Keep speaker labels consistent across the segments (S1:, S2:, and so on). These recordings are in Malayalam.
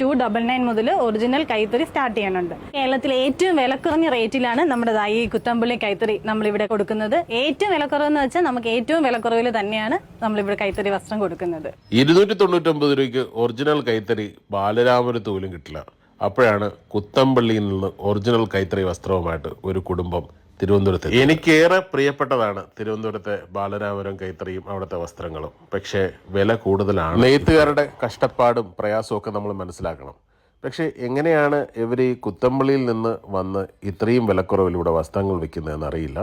S1: 299 മുതൽ ഒറിജിനൽ കൈത്തറി സ്റ്റാർട്ട് ചെയ്യുന്നുണ്ട്. കേരളത്തിലെ ഏറ്റവും വിലക്കുറഞ്ഞ റേറ്റിലാണ് നമ്മുടെ ഈ കുത്തമ്പള്ളി കൈത്തറി നമ്മളിവിടെ കൊടുക്കുന്നത്. ഏറ്റവും വിലക്കുറവെന്ന് വെച്ചാൽ നമുക്ക് ഏറ്റവും വിലക്കുറവിൽ തന്നെയാണ് നമ്മളിവിടെ കൈത്തറി വസ്ത്രം കൊടുക്കുന്നത്.
S2: 299 രൂപയ്ക്ക് ഒറിജിനൽ കൈത്തറി ബാലരാമപുരത്ത് പോലും കിട്ടില്ല. അപ്പോഴാണ് കുത്തമ്പള്ളിയിൽ നിന്ന് ഒറിജിനൽ കൈത്തറി വസ്ത്രവുമായിട്ട് ഒരു കുടുംബം തിരുവനന്തപുരത്ത്. എനിക്കേറെ പ്രിയപ്പെട്ടതാണ് തിരുവനന്തപുരത്തെ ബാലരാമപുരം കൈത്തറിയും അവിടുത്തെ വസ്ത്രങ്ങളും. പക്ഷേ വില കൂടുതലാണ്. നെയ്ത്തുകാരുടെ കഷ്ടപ്പാടും പ്രയാസവും ഒക്കെ നമ്മൾ മനസ്സിലാക്കണം. പക്ഷേ എങ്ങനെയാണ് ഇവർ ഈ കുത്തമ്പള്ളിയിൽ നിന്ന് വന്ന് ഇത്രയും വിലക്കുറവിലൂടെ വസ്ത്രങ്ങൾ വിൽക്കുന്നതെന്ന് അറിയില്ല.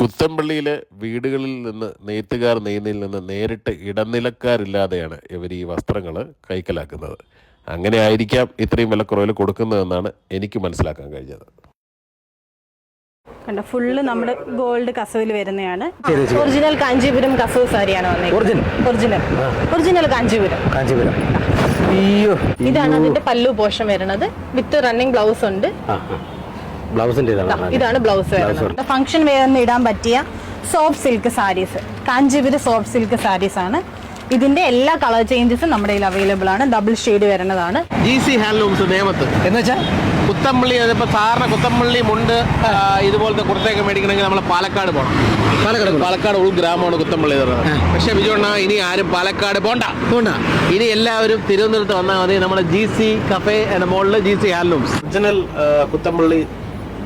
S2: കുത്തമ്പള്ളിയിലെ വീടുകളിൽ നിന്ന് നെയ്ത്തുകാർ നെയ്യുന്നതിൽ നിന്ന് നേരിട്ട് ഇടനിലക്കാരില്ലാതെയാണ് ഇവർ ഈ വസ്ത്രങ്ങൾ കൈക്കലാക്കുന്നത്. അങ്ങനെ ആയിരിക്കാം ഇത്രയും വിലക്കുറവിൽ കൊടുക്കുന്നതെന്നാണ് എനിക്ക് മനസ്സിലാക്കാൻ കഴിഞ്ഞത്.
S1: കണ്ട ഫുള്ള് നമ്മുടെ ഗോൾഡ് കസവിൽ വരുന്നതാണ്. ഒറിജിനൽ കാഞ്ചീപുരം കസവ് സാരിയാണ് ഒറിജിനൽ കാഞ്ചീപുരം. ഇതാണ് അതിന്റെ പല്ലു പോഷൻ വരുന്നത്. വിത്ത് റണ്ണിങ് ബ്ലൗസ് ഉണ്ട്. ഇതാണ് ബ്ലൗസ് വരുന്നത്. ഫംഗ്ഷൻ വേർന്ന് ഇടാൻ പറ്റിയ soft silk sarees, Kanchipuram soft silk sarees ആണ്. ഇതിന്റെ എല്ലാ കളർ ചേഞ്ചസും നമ്മുടെ കയ്യിൽ അവൈലബിൾ ആണ്. ഡബിൾ ഷെയ്ഡ് വരുന്നതാണ്.
S3: GC ഹാൻഡ്ലൂംസ് നേമത്ത് എന്ന് വെച്ചാൽ കുത്തമ്പള്ളി. അതിപ്പോൾ സാറിന് കുത്തമ്പള്ളി മുണ്ട് ഇതുപോലത്തെ കുർത്തയൊക്കെ മേടിക്കണമെങ്കിൽ നമ്മൾ പാലക്കാട് പോകണം. പാലക്കാട് ഉൾഗ്രാമമാണ് കുത്തമ്പള്ളി എന്ന് പറയുന്നത്. പക്ഷേ ബിജുണ്ണ ഇനി ആരും പാലക്കാട് പോണ്ട. ഇനി എല്ലാവരും തിരുവനന്തപുരത്ത് വന്നാൽ മതി. നമ്മുടെ GC കഫേ എന്ന മോളിൽ GC ഹാൻഡ്ലൂംസ് ഒറിജിനൽ കുത്തമ്പള്ളി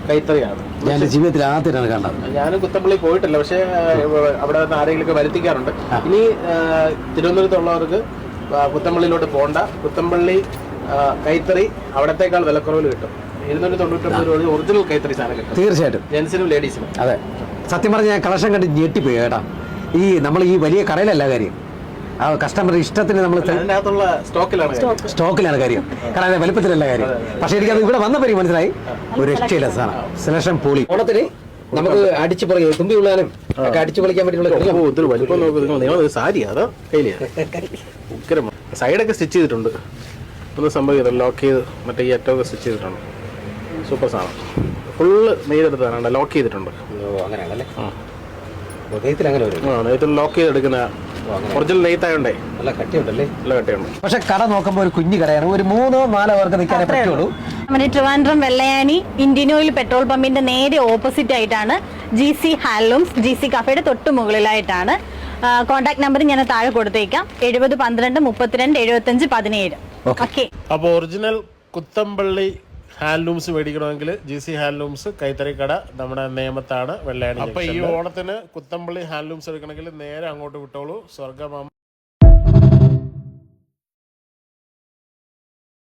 S3: കൈത്തറിയാണ്.
S4: ഞാൻ ജീവിതത്തിൽ ആദ്യമായിട്ടാണ് കാണുന്നത്.
S3: ഞാനും കുത്തമ്പള്ളി പോയിട്ടില്ല, പക്ഷേ അവിടെ നിന്ന് ആരെങ്കിലും വരുത്തിക്കാറുണ്ട്. ഇനി തിരുവനന്തപുരത്തുള്ളവർക്ക് കുത്തമ്പള്ളിയിലോട്ട് പോകണ്ട. കുത്തമ്പള്ളി കൈത്തറി അവിടത്തേക്കാൾ വിലക്കുറവിൽ കിട്ടും. 299 രൂപ ഒറിജിനൽ കൈത്തറി സാധനം കിട്ടും.
S4: തീർച്ചയായിട്ടും
S3: ജെൻസിനും ലേഡീസിനും.
S4: അതെ, സത്യം പറഞ്ഞ ഞാൻ കളക്ഷൻ കണ്ട് ഞെട്ടിപ്പോയി കേട്ടാ. നമ്മൾ ഈ വലിയ കടയിലല്ല കാര്യം, ആ കസ്റ്റമർ ഇഷ്ടത്തിന് നമ്മൾ സ്റ്റോക്കിലാണ് കാര്യം, കാരണം വലുപ്പത്തിലല്ല കാര്യം. പക്ഷെ എനിക്കത് ഇവിടെ വന്നപ്പോൾ മനസ്സിലായി ഒരു രക്ഷയില്ല സാധനം. സെലക്ഷൻ പൊളി. ഓണത്തിന് നമുക്ക് അടിച്ചു പൊളിക്കുക, തുമ്പി ഉള്ളാനും ഒക്കെ അടിച്ചു പൊളിക്കാൻ
S3: വേണ്ടിയുള്ള സാരി അതോ സൈഡൊക്കെ സ്റ്റിച്ച് ചെയ്തിട്ടുണ്ട്. ഒന്നും സംഭവിക്കത്തില്ല. ലോക്ക് ചെയ്ത് മറ്റേ ഈ അറ്റമൊക്കെ സ്റ്റിച്ച് ചെയ്തിട്ടുണ്ട്. സൂപ്പർ സാധനം. ഫുള്ള് നെയ്തെടുത്താണ്, ലോക്ക് ചെയ്തിട്ടുണ്ട്.
S4: അങ്ങനെയാണല്ലേ?
S3: നെയ്ത്തിൽ ലോക്ക് ചെയ്തെടുക്കുന്ന ഒറിജിനൽ നെയ്ത്തായോണ്ടേ
S4: നല്ല കട്ടിയുണ്ടല്ലേ?
S3: നല്ല കട്ടിയുണ്ട്.
S4: പക്ഷെ കട നോക്കുമ്പോൾ ഒരു കുഞ്ഞു കടയാണ്. ഒരു 3-4 പേർക്ക് നിൽക്കാനേ പറ്റുള്ളൂ.
S1: നമ്മുടെ Trivandrum Vellayani Indian oil petrol പമ്പിന്റെ നേരെ ഓപ്പോസിറ്റ് ആയിട്ടാണ് GC ഹാൻഡ്ലൂംസ്. GC കഫേയുടെ തൊട്ട് മുകളിലായിട്ടാണ്. കോൺടാക്ട് നമ്പർ ഞാൻ താഴെ കൊടുത്തേക്കാം. 70 12 32 75 17. ഓക്കെ.
S2: അപ്പോൾ original Kuthampully handlooms മേടിക്കണമെങ്കിൽ GC handlooms കൈത്തറി കട നമ്മുടെ നേമത്താണ്, വെള്ളയാണി. അപ്പോൾ ഈ ഓണത്തിന് കുത്തമ്പള്ളി ഹാൻഡ്ലൂംസ് എടുക്കണമെങ്കിൽ നേരെ അങ്ങോട്ട് വിട്ടോളൂ. സ്വർഗ്ഗമാമ